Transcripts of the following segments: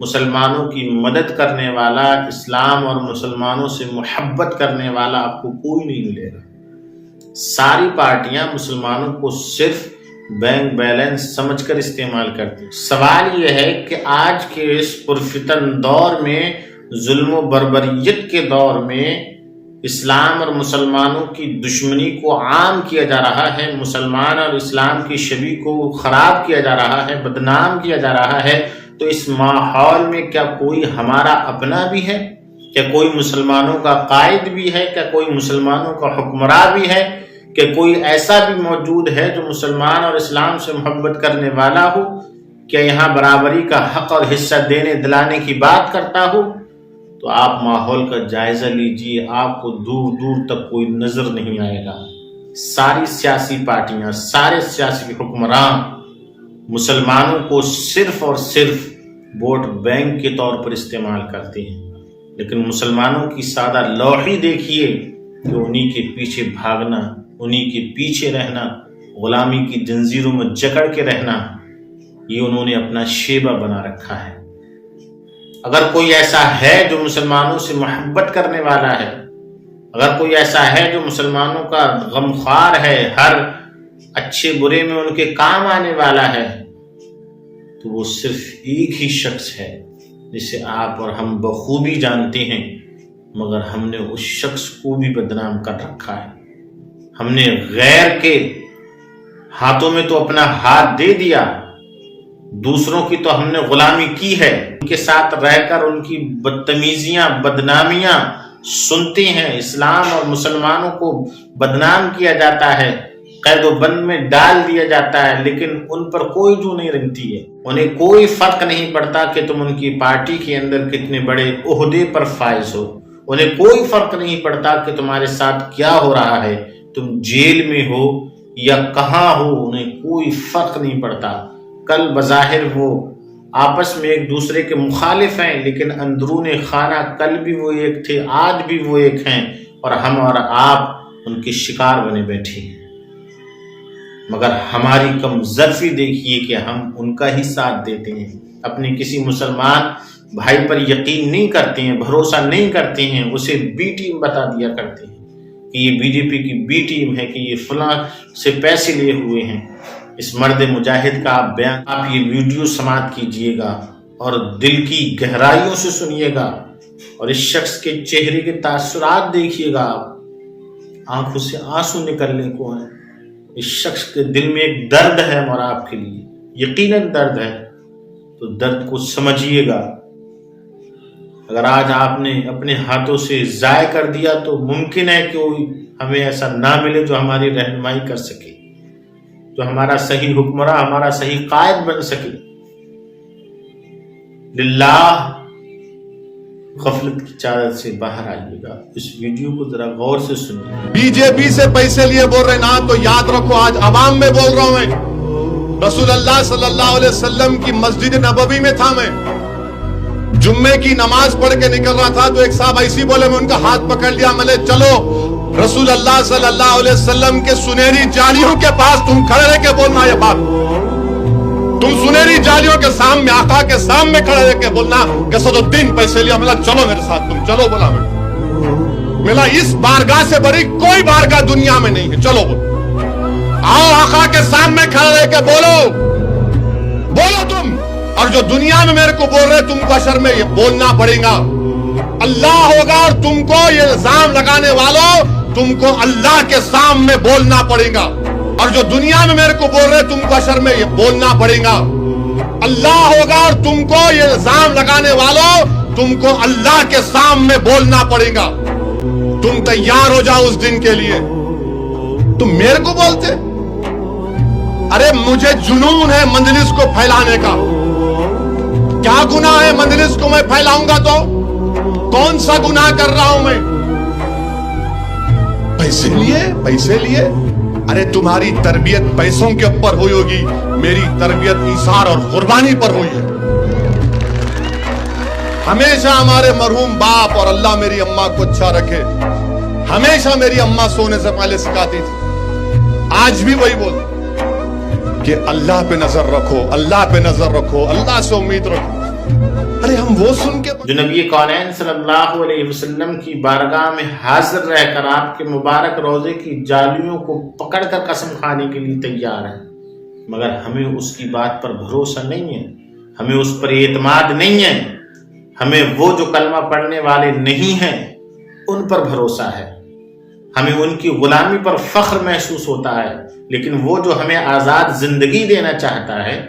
مسلمانوں کی مدد کرنے والا، اسلام اور مسلمانوں سے محبت کرنے والا آپ کو کوئی نہیں ملے گا۔ ساری پارٹیاں مسلمانوں کو صرف بینک بیلنس سمجھ کر استعمال کرتی ہیں۔ سوال یہ ہے کہ آج کے اس پرفتن دور میں، ظلم و بربریت کے دور میں، اسلام اور مسلمانوں کی دشمنی کو عام کیا جا رہا ہے، مسلمان اور اسلام کی شبیہ کو خراب کیا جا رہا ہے، بدنام کیا جا رہا ہے، تو اس ماحول میں کیا کوئی ہمارا اپنا بھی ہے؟ کیا کوئی مسلمانوں کا قائد بھی ہے؟ کیا کوئی مسلمانوں کا حکمراں بھی ہے؟ کہ کوئی ایسا بھی موجود ہے جو مسلمان اور اسلام سے محبت کرنے والا ہو؟ کیا یہاں برابری کا حق اور حصہ دینے دلانے کی بات کرتا ہو؟ تو آپ ماحول کا جائزہ لیجئے، آپ کو دور دور تک کوئی نظر نہیں آئے گا۔ ساری سیاسی پارٹیاں، سارے سیاسی حکمراں مسلمانوں کو صرف اور صرف ووٹ بینک کے طور پر استعمال کرتے ہیں، لیکن مسلمانوں کی سادہ لوحی دیکھیے کہ انہی کے پیچھے بھاگنا، انہی کے پیچھے رہنا، غلامی کی جنزیروں میں جکڑ کے رہنا، یہ انہوں نے اپنا شیبہ بنا رکھا ہے۔ اگر کوئی ایسا ہے جو مسلمانوں سے محبت کرنے والا ہے، اگر کوئی ایسا ہے جو مسلمانوں کا غمخوار ہے، ہر اچھے برے میں ان کے کام آنے والا ہے، تو وہ صرف ایک ہی شخص ہے جسے آپ اور ہم بخوبی جانتے ہیں، مگر ہم نے اس شخص کو بھی بدنام کر رکھا ہے۔ ہم نے غیر کے ہاتھوں میں تو اپنا ہاتھ دے دیا، دوسروں کی تو ہم نے غلامی کی ہے، ان کے ساتھ رہ کر ان کی بدتمیزیاں، بدنامیاں سنتے ہیں، اسلام اور مسلمانوں کو بدنام کیا جاتا ہے، قید و بند میں ڈال دیا جاتا ہے، لیکن ان پر کوئی جو نہیں رنگتی ہے، انہیں کوئی فرق نہیں پڑتا کہ تم ان کی پارٹی کے اندر کتنے بڑے عہدے پر فائز ہو، انہیں کوئی فرق نہیں پڑتا کہ تمہارے ساتھ کیا ہو رہا ہے، تم جیل میں ہو یا کہاں ہو، انہیں کوئی فرق نہیں پڑتا۔ کل بظاہر وہ آپس میں ایک دوسرے کے مخالف ہیں، لیکن اندرون خانہ کل بھی وہ ایک تھے، آج بھی وہ ایک ہیں، اور ہم اور آپ ان کے شکار بنے بیٹھے ہیں۔ مگر ہماری کم ظرفی دیکھیے کہ ہم ان کا ہی ساتھ دیتے ہیں، اپنے کسی مسلمان بھائی پر یقین نہیں کرتے ہیں، بھروسہ نہیں کرتے ہیں، اسے بی ٹیم بتا دیا کرتے ہیں کہ یہ بی جے پی کی بی ٹیم ہے، کہ یہ فلاں سے پیسے لیے ہوئے ہیں۔ اس مرد مجاہد کا آپ بیان، آپ یہ ویڈیو سماعت کیجئے گا اور دل کی گہرائیوں سے سنیے گا، اور اس شخص کے چہرے کے تاثرات دیکھیے گا، آپ آنکھوں سے آنسو نکلنے کو ہیں۔ اس شخص کے دل میں ایک درد ہے اور آپ کے لیے یقیناً درد ہے، تو درد کو سمجھیے گا۔ اگر آج آپ نے اپنے ہاتھوں سے ضائع کر دیا تو ممکن ہے کہ ہمیں ایسا نہ ملے جو ہماری رہنمائی کر سکے، جو ہمارا صحیح حکمراں، ہمارا صحیح قائد بن سکے۔ للہ غفلت کی چادر سے باہر آئیے گا۔ اس ویڈیو کو ذرا غور سے سنیے۔ بی جے پی سے پیسے لیے بول رہے نا، تو یاد رکھو آج عوام میں بول رہا ہوں میں، رسول اللہ صلی اللہ علیہ وسلم کی مسجد نبوی میں تھا، میں جمعے کی نماز پڑھ کے نکل رہا تھا، تو ایک صاحب ایسی بولے، میں ان کا ہاتھ پکڑ لیا، میں نے چلو رسول اللہ صلی اللہ علیہ وسلم کے سنہری جالیوں کے پاس تم کھڑے رہ کے بولنا یہ بات، تم سنہری جالیوں کے سامنے، آقا کے سامنے کھڑے رہ کے بولنا کہ صد الدین پیسے لیا، ملا چلو میرے ساتھ، تم چلو، بولا ملا اس بارگاہ سے بڑی کوئی بارگاہ دنیا میں نہیں ہے، چلو بولو، آؤ آقا کے سامنے کھڑے رہ کے بولو تم، اور جو دنیا میں میرے کو بول رہے تم کو اشر میں یہ بولنا پڑے گا، اللہ ہوگا، اور تم کو یہ الزام لگانے والوں تم کو اللہ کے سامنے بولنا پڑے گا، اور جو دنیا میں میرے کو بول رہے تم کو اشر میں یہ بولنا پڑے گا، اللہ ہوگا، اور تم کو یہ الزام لگانے والوں تم کو اللہ کے سامنے بولنا پڑے گا۔ تم تیار ہو جاؤ اس دن کے لیے۔ تم میرے کو بولتے، ارے مجھے جنون ہے مجلس کو پھیلانے کا، کیا گناہ ہے مجلس کو میں پھیلاؤں گا تو؟ کون سا گناہ کر رہا ہوں میں؟ پیسے لیے؟ ارے تمہاری تربیت پیسوں کے اوپر ہوئی ہوگی، میری تربیت ایثار اور قربانی پر ہوئی ہے۔ ہمیشہ ہمارے مرحوم باپ، اور اللہ میری اماں کو اچھا رکھے، ہمیشہ میری اماں سونے سے پہلے سکھاتی تھی، آج بھی وہی بولتی کہ اللہ پہ نظر رکھو، اللہ پہ نظر رکھو، اللہ سے امید رکھو۔ ارے ہم وہ سن کے جو نبی کونین صلی اللہ علیہ وسلم کی بارگاہ میں حاضر رہ کر آپ کے مبارک روضے کی جالیوں کو پکڑ کر قسم کھانے کے لیے تیار ہیں، مگر ہمیں اس کی بات پر بھروسہ نہیں ہے، ہمیں اس پر اعتماد نہیں ہے، ہمیں وہ جو کلمہ پڑھنے والے نہیں ہیں ان پر بھروسہ ہے، ہمیں ان کی غلامی پر فخر محسوس ہوتا ہے، لیکن وہ جو ہمیں آزاد زندگی دینا چاہتا ہے،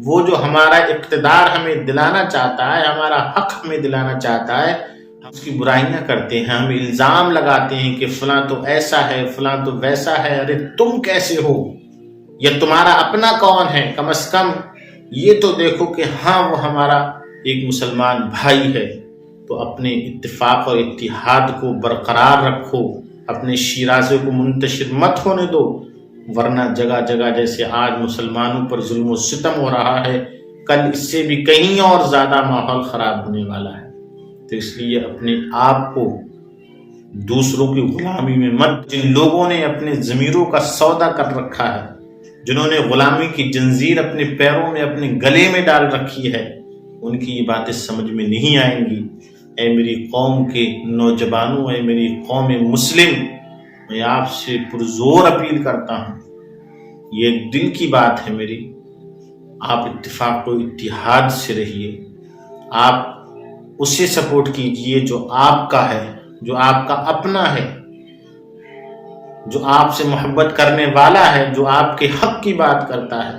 وہ جو ہمارا اقتدار ہمیں دلانا چاہتا ہے، ہمارا حق ہمیں دلانا چاہتا ہے، ہم اس کی برائیاں کرتے ہیں، ہم الزام لگاتے ہیں کہ فلاں تو ایسا ہے، فلاں تو ویسا ہے، ارے تم کیسے ہو، یا تمہارا اپنا کون ہے، کم از کم یہ تو دیکھو کہ ہاں وہ ہمارا ایک مسلمان بھائی ہے۔ تو اپنے اتفاق اور اتحاد کو برقرار رکھو، اپنے شیرازے کو منتشر مت ہونے دو، ورنہ جگہ جگہ جیسے آج مسلمانوں پر ظلم و ستم ہو رہا ہے، کل اس سے بھی کہیں اور زیادہ ماحول خراب ہونے والا ہے۔ تو اس لیے اپنے آپ کو دوسروں کی غلامی میں مت، جن لوگوں نے اپنے ضمیروں کا سودا کر رکھا ہے، جنہوں نے غلامی کی جنزیر اپنے پیروں میں اپنے گلے میں ڈال رکھی ہے، ان کی یہ باتیں سمجھ میں نہیں آئیں گی۔ اے میری قوم کے نوجوانوں، اے میری قوم مسلم، میں آپ سے پرزور اپیل کرتا ہوں، یہ ایک دل کی بات ہے میری، آپ اتفاق و اتحاد سے رہیے، آپ اسے سپورٹ کیجئے جو آپ کا ہے، جو آپ کا اپنا ہے، جو آپ سے محبت کرنے والا ہے، جو آپ کے حق کی بات کرتا ہے،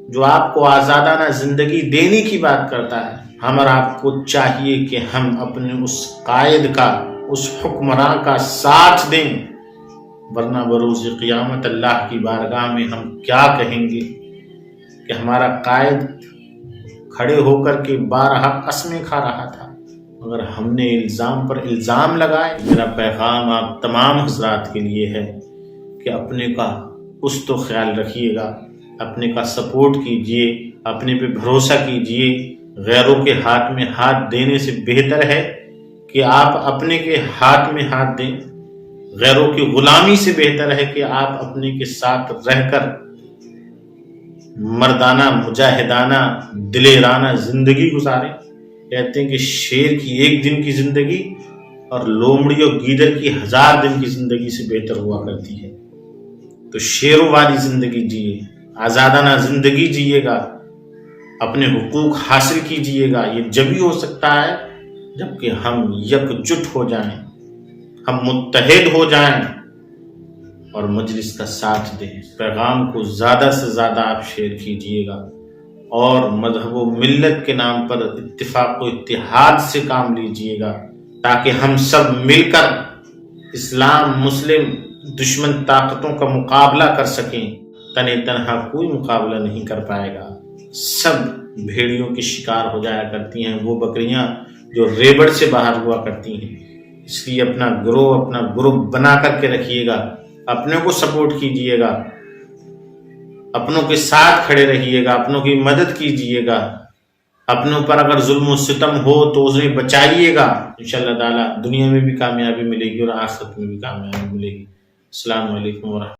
جو آپ کو آزادانہ زندگی دینے کی بات کرتا ہے۔ ہم اور آپ کو چاہیے کہ ہم اپنے اس قائد کا، اس حکمراں کا ساتھ دیں، ورنہ بروز قیامت اللہ کی بارگاہ میں ہم کیا کہیں گے کہ ہمارا قائد کھڑے ہو کر کے بارہا قسمیں کھا رہا تھا، مگر ہم نے الزام پر الزام لگائے۔ میرا پیغام آپ تمام حضرات کے لیے ہے کہ اپنے کا کچھ تو خیال رکھیے گا، اپنے کا سپورٹ کیجئے، اپنے پہ بھروسہ کیجئے۔ غیروں کے ہاتھ میں ہاتھ دینے سے بہتر ہے کہ آپ اپنے کے ہاتھ میں ہاتھ دیں، غیروں کی غلامی سے بہتر ہے کہ آپ اپنے کے ساتھ رہ کر مردانہ، مجاہدانہ، دلیرانہ زندگی گزاریں۔ کہتے ہیں کہ شیر کی ایک دن کی زندگی اور لومڑی اور گیدڑ کی 1000 دن کی زندگی سے بہتر ہوا کرتی ہے۔ تو شیروں والی زندگی جیے، آزادانہ زندگی جیے گا، اپنے حقوق حاصل کیجئے گا۔ یہ جبھی ہو سکتا ہے جبکہ ہم یکجٹ ہو جائیں، ہم متحد ہو جائیں اور مجلس کا ساتھ دیں۔ پیغام کو زیادہ سے زیادہ آپ شیئر کیجئے گا اور مذہب و ملت کے نام پر اتفاق و اتحاد سے کام لیجئے گا، تاکہ ہم سب مل کر اسلام، مسلم، دشمن طاقتوں کا مقابلہ کر سکیں۔ تنے تنہا کوئی مقابلہ نہیں کر پائے گا، سب بھیڑیوں کے شکار ہو جایا کرتی ہیں وہ بکریاں جو ریبڑ سے باہر ہوا کرتی ہیں۔ اس لیے اپنا گروہ، اپنا گروپ بنا کر کے رکھیے گا، اپنے کو سپورٹ کیجئے گا، اپنوں کے ساتھ کھڑے رہیے گا، اپنوں کی مدد کیجئے گا، اپنوں پر اگر ظلم و ستم ہو تو اسے بچائیے گا۔ انشاءاللہ تعالی دنیا میں بھی کامیابی ملے گی اور آخرت میں بھی کامیابی ملے گی۔ السلام علیکم ورحمۃ اللہ۔